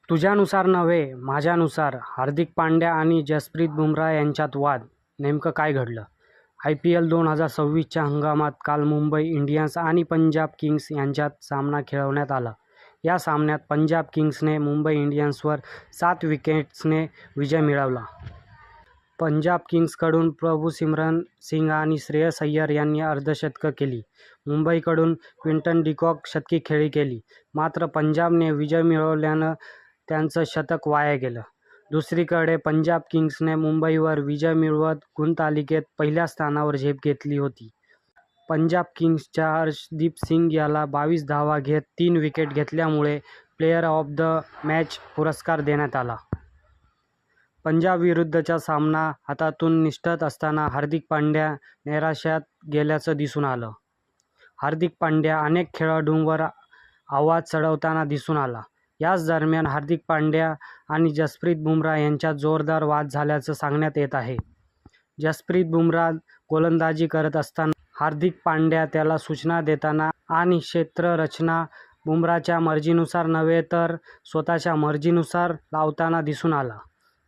तुझ्यानुसार नव्हे, माझ्यानुसार हार्दिक पांड्या आणि जसप्रीत बुमराह यांच्यात वाद. नेमकं काय घडलं? IPL 2026च्या हंगामात काल मुंबई इंडियन्स आणि पंजाब किंग्स यांच्यात सामना खेळवण्यात आला. या सामन्यात पंजाब किंग्सने मुंबई इंडियन्सवर 7 विकेट्सने विजय मिळवला. पंजाब किंग्सकडून प्रभुसिमरन सिंग आणि श्रेयस अय्यर यांनी अर्धशतकं केली. मुंबईकडून क्विंटन डिकॉक शतकी खेळी केली. मात्र पंजाबने विजय मिळवल्यानं त्यांचं शतक वाया गेलं. दुसरीकडे पंजाब किंग्सने मुंबईवर विजय मिळवत गुणतालिकेत पहिल्या स्थानावर झेप घेतली होती. पंजाब किंग्सच्या हर्षदीप सिंग याला 22 धावा घेत 3 विकेट घेतल्यामुळे प्लेयर ऑफ द मॅच पुरस्कार देण्यात आला. पंजाब विरुद्धचा सामना हातातून निसटत असताना हार्दिक पांड्या नैराश्यात गेल्याचं दिसून आलं. हार्दिक पांड्या अनेक खेळाडूंवर आवाज चढवताना दिसून आला. याच दरम्यान हार्दिक पांड्या आणि जसप्रीत बुमराह यांच्यात जोरदार वाद झाल्याचं सांगण्यात येत आहे. जसप्रीत बुमराह गोलंदाजी करत असताना हार्दिक पांड्या त्याला सूचना देताना आणि क्षेत्ररचना बुमराहच्या मर्जीनुसार नव्हे तर स्वतःच्या मर्जीनुसार लावताना दिसून आला.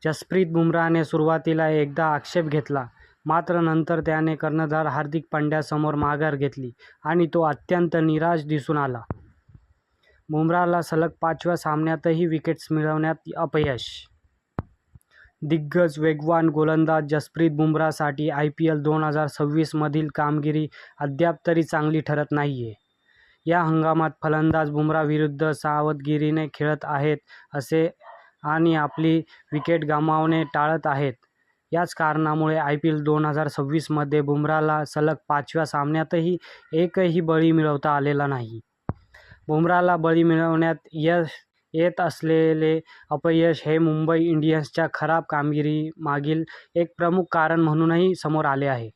जसप्रीत बुमराहने सुरुवातीला एकदा आक्षेप घेतला, मात्र नंतर त्याने कर्णधार हार्दिक पांड्यासमोर माघार घेतली आणि तो अत्यंत निराश दिसून आला. बुमराहला सलग 5व्या सामन्यातही विकेट्स मिळवण्यात अपयश. दिग्गज वेगवान गोलंदाज जसप्रीत बुमराहसाठी IPL 2026 मधील कामगिरी अद्याप तरी चांगली ठरत नाहीये. या हंगामात फलंदाज बुमराहविरुद्ध सावधगिरीने खेळत आहेत आणि आपली विकेट गमावणे टाळत आहेत. याच कारणामुळे IPL 2026 मध्ये बुमराहला सलग 5व्या सामन्यातही एकही बळी मिळवता आलेला नाही. बुमराहला बळी मिळवण्यात येत असलेले अपयश हे मुंबई इंडियन्सच्या खराब कामगिरीमागील एक प्रमुख कारण म्हणूनही समोर आले आहे.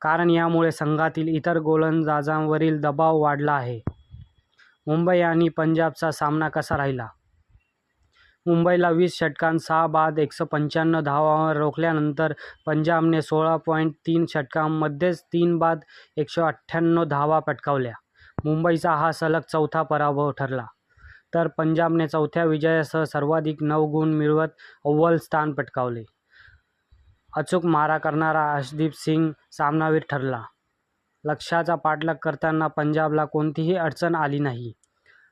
कारण यामुळे संघातील इतर गोलंदाजांवरील दबाव वाढला आहे. मुंबई आणि पंजाबचा सामना कसा राहिला? मुंबईला 20 षटकांत 6 बाद 195 धावांवर रोखल्यानंतर पंजाबने 16.3 षटकांमध्येच 3 बाद 198 धावा पटकावल्या. मुंबईचा हा सलग 4था पराभव ठरला. तर पंजाबने 4थ्या विजयासह सर्वाधिक 9 गुण मिळवत अव्वल स्थान पटकावले. अचूक मारा करणारा हर्षदीप सिंग सामनावीर ठरला. लक्ष्याचा पाठलाग करताना पंजाबला कोणतीही अडचण आली नाही.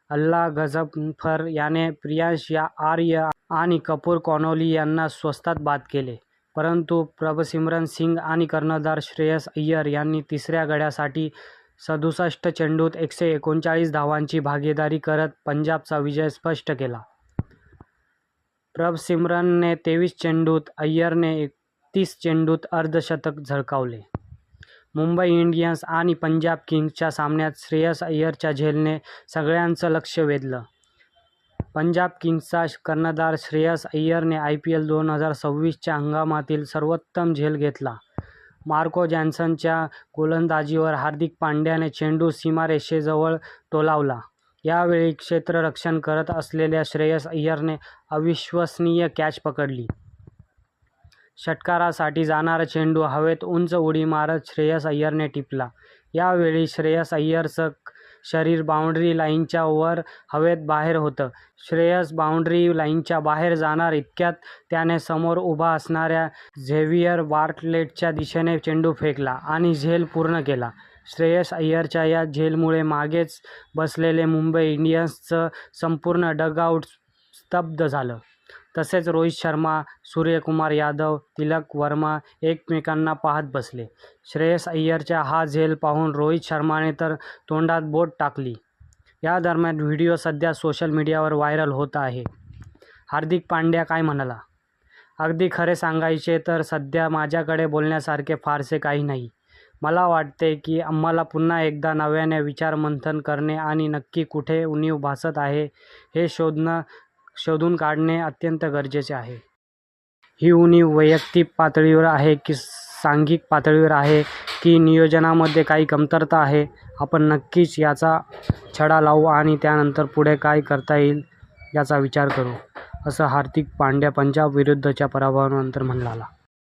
अल्ला गझनफर याने प्रियांश आर्य आणि कपूर कॉनोली यांना स्वस्तात बाद केले. परंतु प्रभसिमरन सिंग आणि कर्णधार श्रेयस अय्यर यांनी तिसऱ्या गड्यासाठी 67 चेंडूत 139 धावांची भागीदारी करत पंजाबचा विजय स्पष्ट केला. प्रभसिमरनने 23 चेंडूत, अय्यरने 31 चेंडूत अर्धशतक झळकावले. मुंबई इंडियन्स आणि पंजाब किंग्सच्या सामन्यात श्रेयस अय्यरच्या झेलने सगळ्यांचं लक्ष वेधलं. पंजाब किंग्सचा कर्णधार श्रेयस अय्यरने IPL 2026च्या हंगामातील सर्वोत्तम झेल घेतला. मार्को जॉन्सनच्या गोलंदाजीवर हार्दिक पांड्याने चेंडू सीमारेषेजवळ टोलावला. यावेळी क्षेत्ररक्षण करत असलेल्या श्रेयस अय्यरने अविश्वसनीय कॅच पकडली. षटकारासाठी जाणारा चेंडू हवेत उंच उडी मारत श्रेयस अय्यरने टिपला. यावेळी श्रेयस अय्यरचं शरीर बाउंड्री लाईनच्या वर हवेत बाहेर होतं. श्रेयस बाउंड्री लाईनच्या बाहेर जाणार इतक्यात त्याने समोर उभा असणाऱ्या झेवियर बार्टलेटच्या दिशेने चेंडू फेकला आणि झेल पूर्ण केला. श्रेयस अय्यरच्या या झेलमुळे मागेच बसलेले मुंबई इंडियन्सचं संपूर्ण डगआउट स्तब्ध झालं. तसेच रोहित शर्मा, सूर्यकुमार यादव, तिलक वर्मा एकमेकांना पाहत बसले. श्रेयस अय्यरच्या हा झेल पाहून रोहित शर्माने तर तोंडात बोट टाकली. या दरम्यान व्हिडिओ सध्या सोशल मीडियावर व्हायरल होत आहे. हार्दिक पांड्या काय म्हणाला? अगदी खरे सांगायचे तर सध्या माझ्याकडे बोलण्यासारखे फारसे काही नाही. मला वाटते की आम्हाला पुन्हा एकदा नव्याने विचारमंथन करणे आणि नक्की कुठे उणीव भासत आहे हे शोधून काढणे अत्यंत गरजेचे आहे. ही उणीव वैयक्तिक पातळीवर आहे की सांघिक पातळीवर आहे की नियोजनामध्ये काही कमतरता आहे? आपण नक्कीच याचा छडा लावू आणि त्यानंतर पुढे काय करता येईल याचा विचार करू, असं हार्दिक पांड्या पंजाब विरुद्धच्या पराभवानंतर म्हणाला.